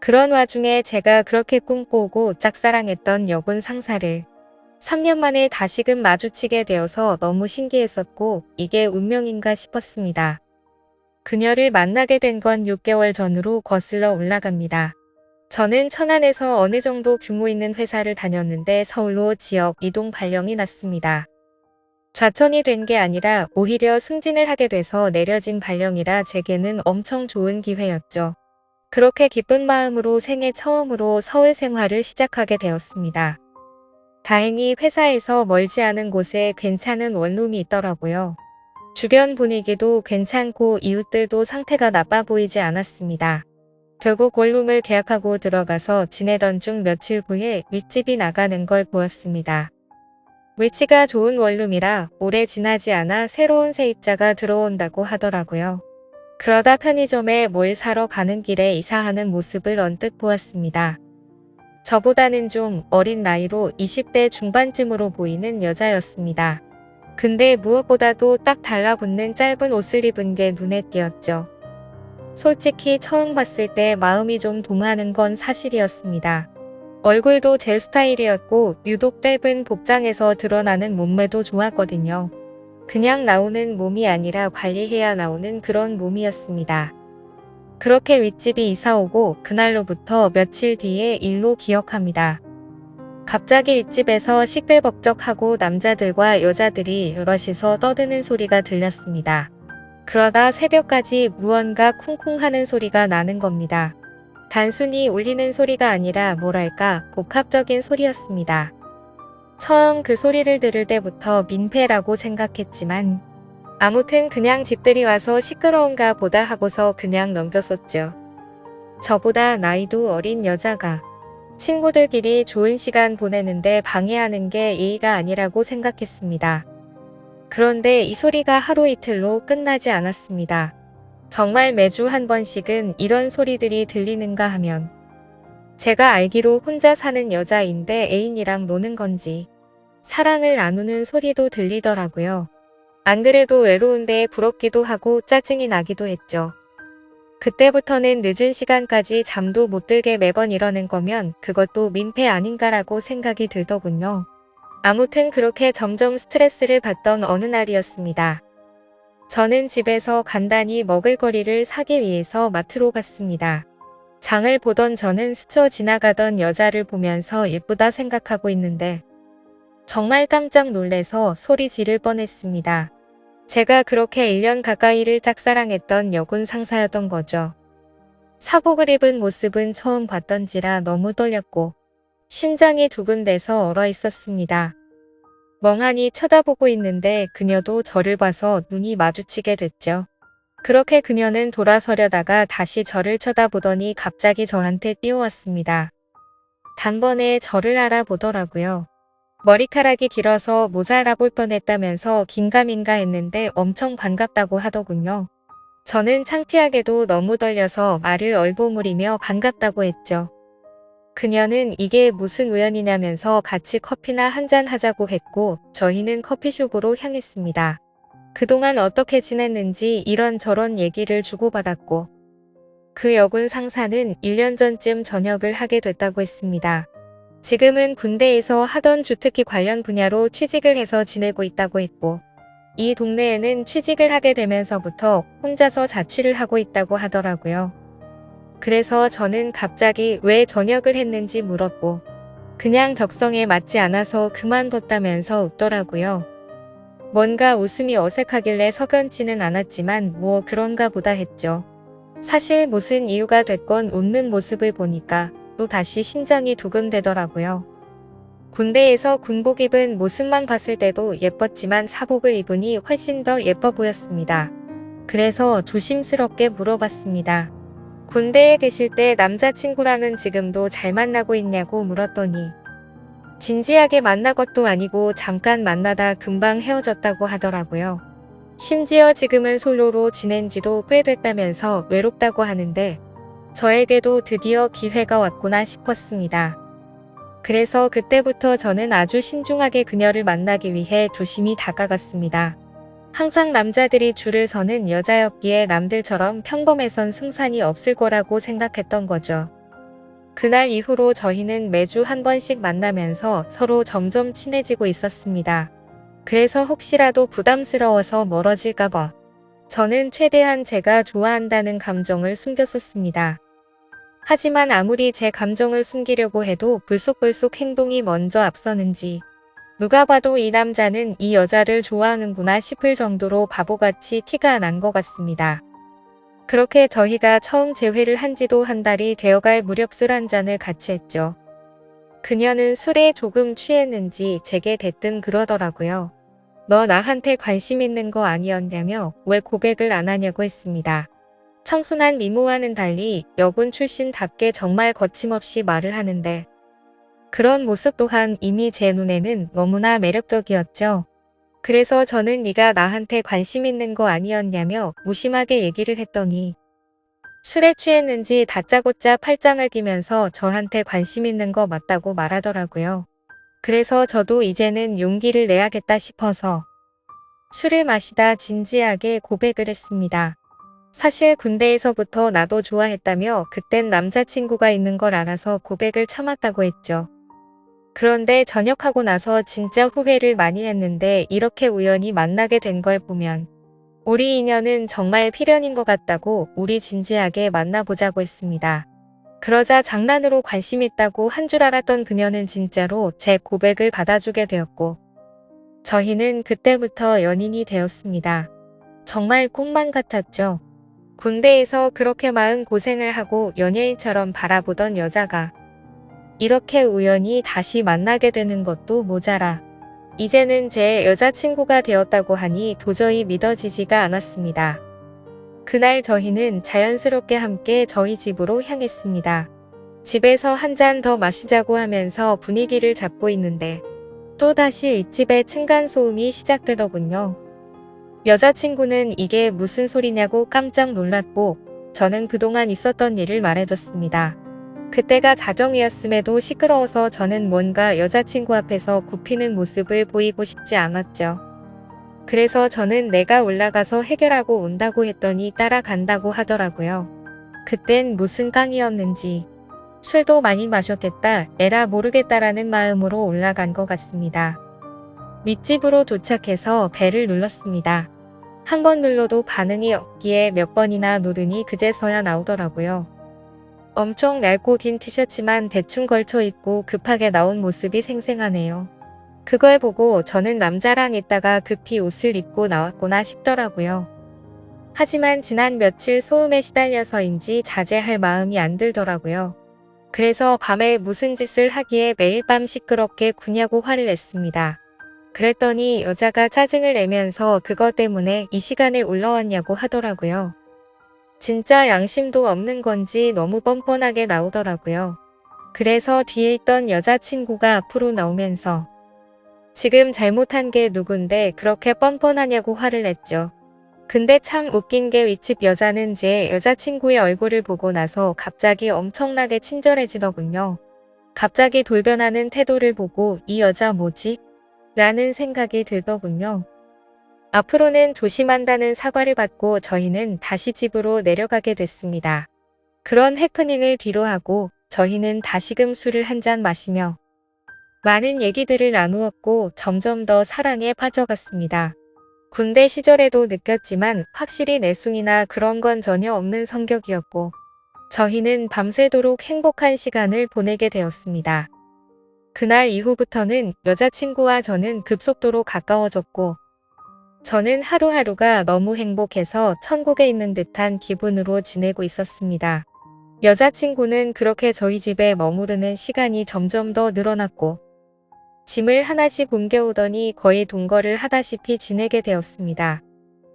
S1: 그런 와중에 제가 그렇게 꿈꾸고 짝사랑했던 여군 상사를 3년 만에 다시금 마주치게 되어서 너무 신기했었고 이게 운명인가 싶었습니다. 그녀를 만나게 된 건 6개월 전으로 거슬러 올라갑니다. 저는 천안에서 어느 정도 규모 있는 회사를 다녔는데 서울로 지역 이동 발령이 났습니다. 좌천이 된 게 아니라 오히려 승진을 하게 돼서 내려진 발령이라 제게는 엄청 좋은 기회였죠. 그렇게 기쁜 마음으로 생애 처음으로 서울 생활을 시작하게 되었습니다. 다행히 회사에서 멀지 않은 곳에 괜찮은 원룸이 있더라고요. 주변 분위기도 괜찮고 이웃들도 상태가 나빠 보이지 않았습니다. 결국 원룸을 계약하고 들어가서 지내던 중 며칠 후에 윗집이 나가는 걸 보았습니다. 위치가 좋은 원룸이라 오래 지나지 않아 새로운 세입자가 들어온다고 하더라고요. 그러다 편의점에 뭘 사러 가는 길에 이사하는 모습을 언뜻 보았습니다. 저보다는 좀 어린 나이로 20대 중반쯤으로 보이는 여자였습니다. 근데 무엇보다도 딱 달라붙는 짧은 옷을 입은 게 눈에 띄었죠. 솔직히 처음 봤을 때 마음이 좀 동하는 건 사실이었습니다. 얼굴도 제 스타일이었고 유독 짧은 복장에서 드러나는 몸매도 좋았거든요. 그냥 나오는 몸이 아니라 관리해야 나오는 그런 몸이었습니다. 그렇게 윗집이 이사오고 그날로부터 며칠 뒤의 일로 기억합니다. 갑자기 윗집에서 시끌벅적하고 남자들과 여자들이 여럿이서 떠드는 소리가 들렸습니다. 그러다 새벽까지 무언가 쿵쿵 하는 소리가 나는 겁니다. 단순히 울리는 소리가 아니라 뭐랄까 복합적인 소리였습니다. 처음 그 소리를 들을 때부터 민폐라고 생각했지만 아무튼 그냥 집들이 와서 시끄러운가 보다 하고서 그냥 넘겼었죠. 저보다 나이도 어린 여자가 친구들끼리 좋은 시간 보내는데 방해하는 게 예의가 아니라고 생각했습니다. 그런데 이 소리가 하루 이틀로 끝나지 않았습니다. 정말 매주 한 번씩은 이런 소리들이 들리는가 하면 제가 알기로 혼자 사는 여자인데 애인이랑 노는 건지 사랑을 나누는 소리도 들리더라고요. 안 그래도 외로운데 부럽기도 하고 짜증이 나기도 했죠. 그때부터는 늦은 시간까지 잠도 못 들게 매번 이러는 거면 그것도 민폐 아닌가라고 생각이 들더군요. 아무튼 그렇게 점점 스트레스를 받던 어느 날이었습니다. 저는 집에서 간단히 먹을거리를 사기 위해서 마트로 갔습니다. 장을 보던 저는 스쳐 지나가던 여자를 보면서 예쁘다 생각하고 있는데 정말 깜짝 놀래서 소리 지를 뻔했습니다. 제가 그렇게 1년 가까이를 짝사랑했던 여군 상사였던 거죠. 사복을 입은 모습은 처음 봤던지라 너무 떨렸고 심장이 두근대서 얼어 있었습니다. 멍하니 쳐다보고 있는데 그녀도 저를 봐서 눈이 마주치게 됐죠. 그렇게 그녀는 돌아서려다가 다시 저를 쳐다보더니 갑자기 저한테 뛰어왔습니다. 단번에 저를 알아보더라고요. 머리카락이 길어서 못 알아볼 뻔했다면서 긴가민가 했는데 엄청 반갑다고 하더군요. 저는 창피하게도 너무 떨려서 말을 얼버무리며 반갑다고 했죠. 그녀는 이게 무슨 우연이냐면서 같이 커피나 한잔 하자고 했고 저희는 커피숍으로 향했습니다. 그동안 어떻게 지냈는지 이런저런 얘기를 주고받았고 그 여군 상사는 1년 전쯤 전역을 하게 됐다고 했습니다. 지금은 군대에서 하던 주특기 관련 분야로 취직을 해서 지내고 있다고 했고 이 동네에는 취직을 하게 되면서부터 혼자서 자취를 하고 있다고 하더라고요. 그래서 저는 갑자기 왜 전역을 했는지 물었고 그냥 적성에 맞지 않아서 그만뒀다면서 웃더라고요. 뭔가 웃음이 어색하길래 석연치는 않았지만 뭐 그런가 보다 했죠. 사실 무슨 이유가 됐건 웃는 모습을 보니까 또 다시 심장이 두근대더라고요. 군대에서 군복 입은 모습만 봤을 때도 예뻤지만 사복을 입으니 훨씬 더 예뻐 보였습니다. 그래서 조심스럽게 물어봤습니다. 군대에 계실 때 남자친구랑은 지금도 잘 만나고 있냐고 물었더니 진지하게 만난 것도 아니고 잠깐 만나다 금방 헤어졌다고 하더라고요. 심지어 지금은 솔로로 지낸 지도 꽤 됐다면서 외롭다고 하는데 저에게도 드디어 기회가 왔구나 싶었습니다. 그래서 그때부터 저는 아주 신중하게 그녀를 만나기 위해 조심히 다가갔습니다. 항상 남자들이 줄을 서는 여자였기에 남들처럼 평범해선 승산이 없을 거라고 생각했던 거죠. 그날 이후로 저희는 매주 한 번씩 만나면서 서로 점점 친해지고 있었습니다. 그래서 혹시라도 부담스러워서 멀어질까봐 저는 최대한 제가 좋아한다는 감정을 숨겼었습니다. 하지만 아무리 제 감정을 숨기려고 해도 불쑥불쑥 행동이 먼저 앞서는지 누가 봐도 이 남자는 이 여자를 좋아하는구나 싶을 정도로 바보같이 티가 난 것 같습니다. 그렇게 저희가 처음 재회를 한 지도 한 달이 되어갈 무렵 술 한 잔을 같이 했죠. 그녀는 술에 조금 취했는지 제게 대뜸 그러더라고요. 너 나한테 관심 있는 거 아니었냐며 왜 고백을 안 하냐고 했습니다. 청순한 미모와는 달리 여군 출신답게 정말 거침없이 말을 하는데 그런 모습 또한 이미 제 눈에는 너무나 매력적이었죠. 그래서 저는 네가 나한테 관심 있는 거 아니었냐며 무심하게 얘기를 했더니 술에 취했는지 다짜고짜 팔짱을 끼면서 저한테 관심 있는 거 맞다고 말하더라고요. 그래서 저도 이제는 용기를 내야겠다 싶어서 술을 마시다 진지하게 고백을 했습니다. 사실 군대에서부터 나도 좋아했다며 그땐 남자친구가 있는 걸 알아서 고백을 참았다고 했죠. 그런데 전역하고 나서 진짜 후회를 많이 했는데 이렇게 우연히 만나게 된 걸 보면 우리 인연은 정말 필연인 것 같다고 우리 진지하게 만나보자고 했습니다. 그러자 장난으로 관심 있다고 한 줄 알았던 그녀는 진짜로 제 고백을 받아주게 되었고 저희는 그때부터 연인이 되었습니다. 정말 꿈만 같았죠. 군대에서 그렇게 마음 고생을 하고 연예인처럼 바라보던 여자가 이렇게 우연히 다시 만나게 되는 것도 모자라 이제는 제 여자친구가 되었다고 하니 도저히 믿어지지가 않았습니다. 그날 저희는 자연스럽게 함께 저희 집으로 향했습니다. 집에서 한 잔 더 마시자고 하면서 분위기를 잡고 있는데 또다시 윗집에 층간소음이 시작되더군요. 여자친구는 이게 무슨 소리냐고 깜짝 놀랐고 저는 그동안 있었던 일을 말해줬습니다. 그때가 자정이었음에도 시끄러워서 저는 뭔가 여자친구 앞에서 굽히는 모습을 보이고 싶지 않았죠. 그래서 저는 내가 올라가서 해결하고 온다고 했더니 따라간다고 하더라고요. 그땐 무슨 깡이었는지 술도 많이 마셨겠다 에라 모르겠다라는 마음으로 올라간 것 같습니다. 윗집으로 도착해서 벨을 눌렀습니다. 한 번 눌러도 반응이 없기에 몇 번이나 누르니 그제서야 나오더라고요. 엄청 얇고 긴 티셔츠만 대충 걸쳐 입고 급하게 나온 모습이 생생하네요. 그걸 보고 저는 남자랑 있다가 급히 옷을 입고 나왔구나 싶더라고요. 하지만 지난 며칠 소음에 시달려서인지 자제할 마음이 안 들더라고요. 그래서 밤에 무슨 짓을 하기에 매일 밤 시끄럽게 구냐고 화를 냈습니다. 그랬더니 여자가 짜증을 내면서 그것 때문에 이 시간에 올라왔냐고 하더라고요. 진짜 양심도 없는 건지 너무 뻔뻔하게 나오더라고요. 그래서 뒤에 있던 여자친구가 앞으로 나오면서 지금 잘못한 게 누군데 그렇게 뻔뻔하냐고 화를 냈죠. 근데 참 웃긴 게 윗집 여자는 제 여자친구의 얼굴을 보고 나서 갑자기 엄청나게 친절해지더군요. 갑자기 돌변하는 태도를 보고 이 여자 뭐지? 라는 생각이 들더군요. 앞으로는 조심한다는 사과를 받고 저희는 다시 집으로 내려가게 됐습니다. 그런 해프닝을 뒤로하고 저희는 다시금 술을 한 잔 마시며 많은 얘기들을 나누었고 점점 더 사랑에 빠져갔습니다. 군대 시절에도 느꼈지만 확실히 내숭이나 그런 건 전혀 없는 성격이었고 저희는 밤새도록 행복한 시간을 보내게 되었습니다. 그날 이후부터는 여자친구와 저는 급속도로 가까워졌고 저는 하루하루가 너무 행복해서 천국에 있는 듯한 기분으로 지내고 있었습니다. 여자친구는 그렇게 저희 집에 머무르는 시간이 점점 더 늘어났고 짐을 하나씩 옮겨오더니 거의 동거를 하다시피 지내게 되었습니다.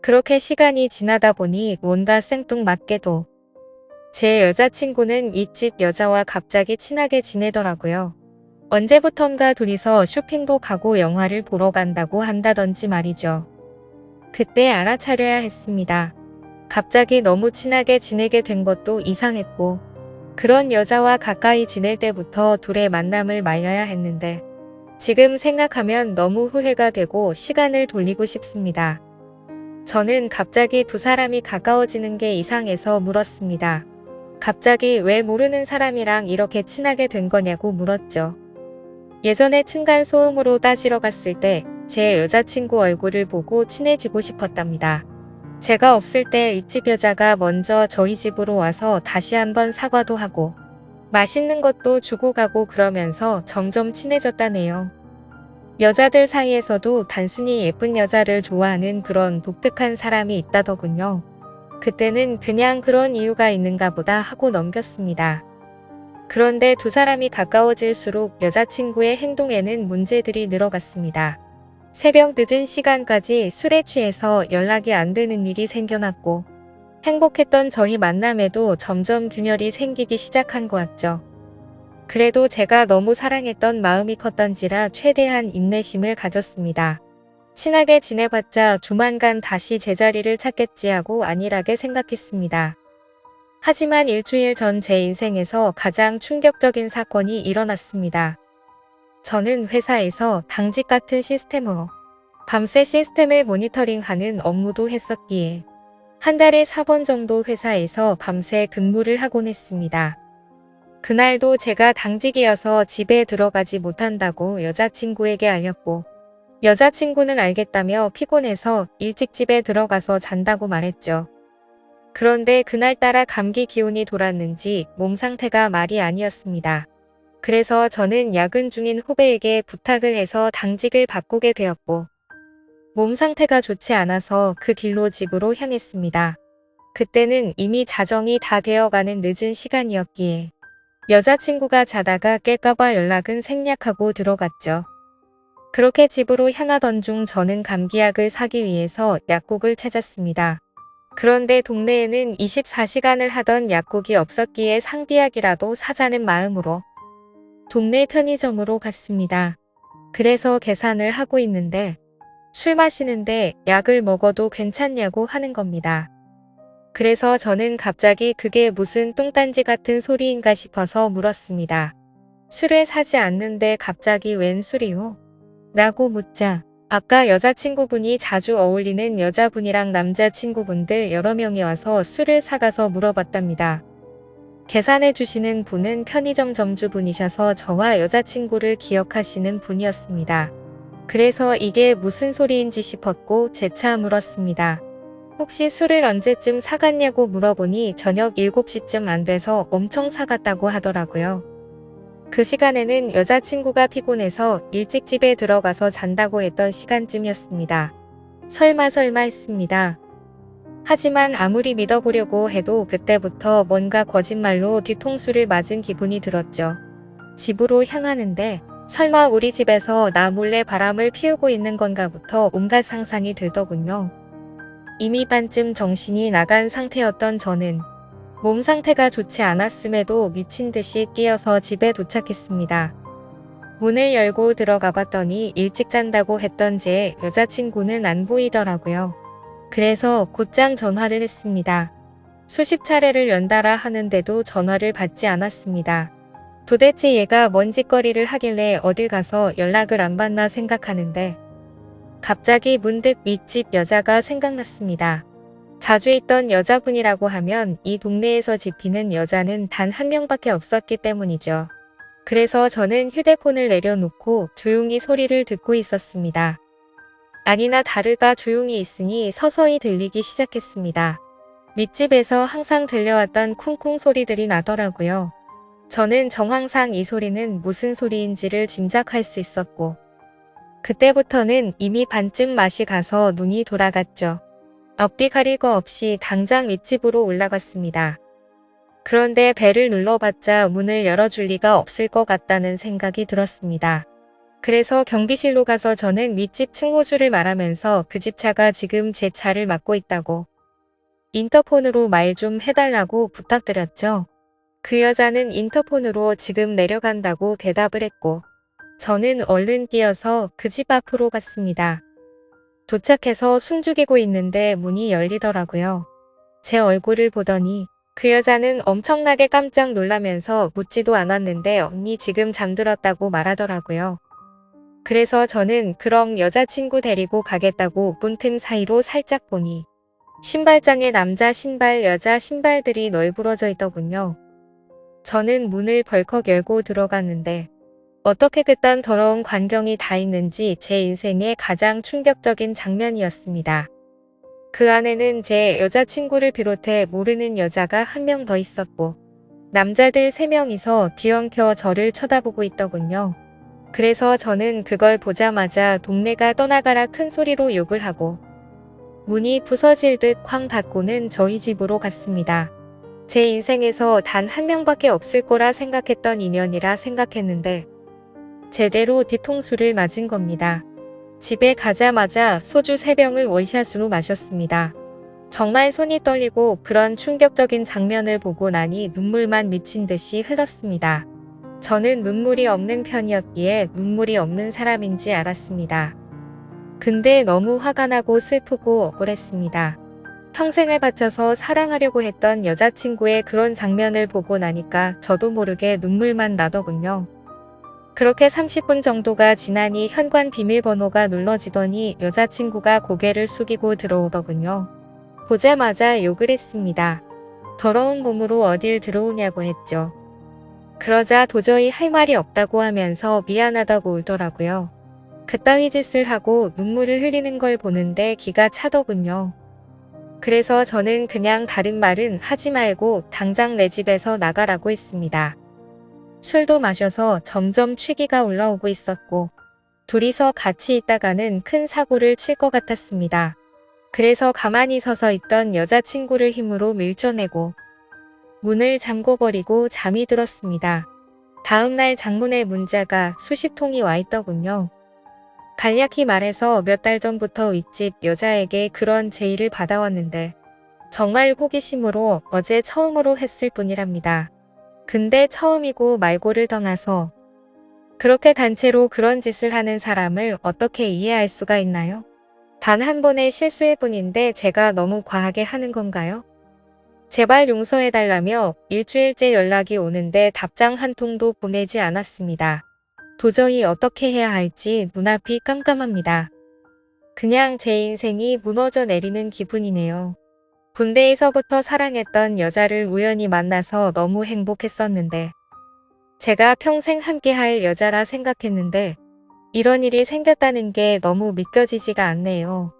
S1: 그렇게 시간이 지나다 보니 뭔가 생뚱맞게도 제 여자친구는 윗집 여자와 갑자기 친하게 지내더라고요. 언제부턴가 둘이서 쇼핑도 가고 영화를 보러 간다고 한다던지 말이죠. 그때 알아차려야 했습니다. 갑자기 너무 친하게 지내게 된 것도 이상했고 그런 여자와 가까이 지낼 때부터 둘의 만남을 말려야 했는데 지금 생각하면 너무 후회가 되고 시간을 돌리고 싶습니다. 저는 갑자기 두 사람이 가까워지는 게 이상해서 물었습니다. 갑자기 왜 모르는 사람이랑 이렇게 친하게 된 거냐고 물었죠. 예전에 층간소음으로 따지러 갔을 때 제 여자친구 얼굴을 보고 친해지고 싶었답니다. 제가 없을 때 윗집 여자가 먼저 저희 집으로 와서 다시 한번 사과도 하고 맛있는 것도 주고 가고 그러면서 점점 친해졌다네요. 여자들 사이에서도 단순히 예쁜 여자를 좋아하는 그런 독특한 사람이 있다더군요. 그때는 그냥 그런 이유가 있는가 보다 하고 넘겼습니다. 그런데 두 사람이 가까워질수록 여자친구의 행동에는 문제들이 늘어갔습니다. 새벽 늦은 시간까지 술에 취해서 연락이 안 되는 일이 생겨났고 행복했던 저희 만남에도 점점 균열이 생기기 시작한 것 같죠. 그래도 제가 너무 사랑했던 마음이 컸던지라 최대한 인내심을 가졌습니다. 친하게 지내봤자 조만간 다시 제자리를 찾겠지 하고 안일하게 생각했습니다. 하지만 일주일 전 제 인생에서 가장 충격적인 사건이 일어났습니다. 저는 회사에서 당직 같은 시스템으로 밤새 시스템을 모니터링하는 업무도 했었기에 한 달에 4번 정도 회사에서 밤새 근무를 하곤 했습니다. 그날도 제가 당직이어서 집에 들어가지 못한다고 여자친구에게 알렸고 여자친구는 알겠다며 피곤해서 일찍 집에 들어가서 잔다고 말했죠. 그런데 그날따라 감기 기운이 돌았는지 몸 상태가 말이 아니었습니다. 그래서 저는 야근 중인 후배에게 부탁을 해서 당직을 바꾸게 되었고 몸 상태가 좋지 않아서 그 길로 집으로 향했습니다. 그때는 이미 자정이 다 되어가는 늦은 시간이었기에 여자친구가 자다가 깰까봐 연락은 생략하고 들어갔죠. 그렇게 집으로 향하던 중 저는 감기약을 사기 위해서 약국을 찾았습니다. 그런데 동네에는 24시간을 하던 약국이 없었기에 상비약이라도 사자는 마음으로 동네 편의점으로 갔습니다. 그래서 계산을 하고 있는데 술 마시는데 약을 먹어도 괜찮냐고 하는 겁니다. 그래서 저는 갑자기 그게 무슨 뚱딴지 같은 소리인가 싶어서 물었습니다. 술을 사지 않는데 갑자기 웬 술이요? 라고 묻자 아까 여자친구분이 자주 어울리는 여자분이랑 남자친구분들 여러 명이 와서 술을 사가서 물어봤답니다. 계산해 주시는 분은 편의점 점주분이셔서 저와 여자친구를 기억하시는 분이었습니다. 그래서 이게 무슨 소리인지 싶었고 재차 물었습니다. 혹시 술을 언제쯤 사갔냐고 물어보니 저녁 7시쯤 안 돼서 엄청 사갔다고 하더라고요. 그 시간에는 여자친구가 피곤해서 일찍 집에 들어가서 잔다고 했던 시간쯤이었습니다. 설마 했습니다. 하지만 아무리 믿어보려고 해도 그때부터 뭔가 거짓말로 뒤통수를 맞은 기분이 들었죠. 집으로 향하는데 설마 우리 집에서 나 몰래 바람을 피우고 있는 건가부터 온갖 상상이 들더군요. 이미 반쯤 정신이 나간 상태였던 저는 몸 상태가 좋지 않았음에도 미친 듯이 뛰어서 집에 도착했습니다. 문을 열고 들어가 봤더니 일찍 잔다고 했던 제 여자친구는 안 보이더라고요. 그래서 곧장 전화를 했습니다. 수십 차례를 연달아 하는데도 전화를 받지 않았습니다. 도대체 얘가 뭔 짓거리를 하길래 어딜 가서 연락을 안 받나 생각하는데 갑자기 문득 윗집 여자가 생각났습니다. 자주 있던 여자분이라고 하면 이 동네에서 집히는 여자는 단 한 명밖에 없었기 때문이죠. 그래서 저는 휴대폰을 내려놓고 조용히 소리를 듣고 있었습니다. 아니나 다를까 조용히 있으니 서서히 들리기 시작했습니다. 윗집에서 항상 들려왔던 쿵쿵 소리들이 나더라고요. 저는 정황상 이 소리는 무슨 소리인지를 짐작할 수 있었고, 그때부터는 이미 반쯤 맛이 가서 눈이 돌아갔죠. 앞뒤 가릴 거 없이 당장 윗집으로 올라갔습니다. 그런데 벨을 눌러봤자 문을 열어줄 리가 없을 것 같다는 생각이 들었습니다. 그래서 경비실로 가서 저는 윗집 층호수를 말하면서 그 집 차가 지금 제 차를 막고 있다고 인터폰으로 말 좀 해달라고 부탁드렸죠. 그 여자는 인터폰으로 지금 내려간다고 대답을 했고, 저는 얼른 뛰어서 그 집 앞으로 갔습니다. 도착해서 숨죽이고 있는데 문이 열리더라고요. 제 얼굴을 보더니 그 여자는 엄청나게 깜짝 놀라면서 묻지도 않았는데 언니 지금 잠들었다고 말하더라고요. 그래서 저는 그럼 여자친구 데리고 가겠다고 문틈 사이로 살짝 보니 신발장에 남자 신발, 여자 신발들이 널브러져 있더군요. 저는 문을 벌컥 열고 들어갔는데 어떻게 그딴 더러운 광경이 다 있는지 제 인생의 가장 충격적인 장면이었습니다. 그 안에는 제 여자친구를 비롯해 모르는 여자가 한 명 더 있었고 남자들 3명이서 뒤엉켜 저를 쳐다보고 있더군요. 그래서 저는 그걸 보자마자 동네가 떠나가라 큰 소리로 욕을 하고 문이 부서질 듯 쾅 닫고는 저희 집으로 갔습니다. 제 인생에서 단 한 명밖에 없을 거라 생각했던 인연이라 생각했는데 제대로 뒤통수를 맞은 겁니다. 집에 가자마자 소주 3병을 원샷으로 마셨습니다. 정말 손이 떨리고 그런 충격적인 장면을 보고 나니 눈물만 미친 듯이 흘렀습니다. 저는 눈물이 없는 편이었기에 눈물이 없는 사람인지 알았습니다. 근데 너무 화가 나고 슬프고 억울했습니다. 평생을 바쳐서 사랑하려고 했던 여자친구의 그런 장면을 보고 나니까 저도 모르게 눈물만 나더군요. 그렇게 30분 정도가 지나니 현관 비밀번호가 눌러지더니 여자친구가 고개를 숙이고 들어오더군요. 보자마자 욕을 했습니다. 더러운 몸으로 어딜 들어오냐고 했죠. 그러자 도저히 할 말이 없다고 하면서 미안하다고 울더라고요. 그따위 짓을 하고 눈물을 흘리는 걸 보는데 기가 차더군요. 그래서 저는 그냥 다른 말은 하지 말고 당장 내 집에서 나가라고 했습니다. 술도 마셔서 점점 취기가 올라오고 있었고 둘이서 같이 있다가는 큰 사고를 칠 것 같았습니다. 그래서 가만히 서서 있던 여자친구를 힘으로 밀쳐내고 문을 잠궈버리고 잠이 들었습니다. 다음날 장문의 문자가 수십 통이 와 있더군요. 간략히 말해서 몇 달 전부터 윗집 여자에게 그런 제의를 받아왔는데 정말 호기심으로 어제 처음으로 했을 뿐이랍니다. 근데 처음이고 말고를 떠나서 그렇게 단체로 그런 짓을 하는 사람을 어떻게 이해할 수가 있나요? 단 한 번의 실수일 뿐인데 제가 너무 과하게 하는 건가요? 제발 용서해달라며 일주일째 연락이 오는데 답장 한 통도 보내지 않았습니다. 도저히 어떻게 해야 할지 눈앞이 깜깜합니다. 그냥 제 인생이 무너져 내리는 기분이네요. 군대에서부터 사랑했던 여자를 우연히 만나서 너무 행복했었는데 제가 평생 함께할 여자라 생각했는데 이런 일이 생겼다는 게 너무 믿겨지지가 않네요.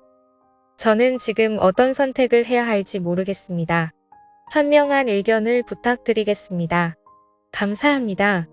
S1: 저는 지금 어떤 선택을 해야 할지 모르겠습니다. 현명한 의견을 부탁드리겠습니다. 감사합니다.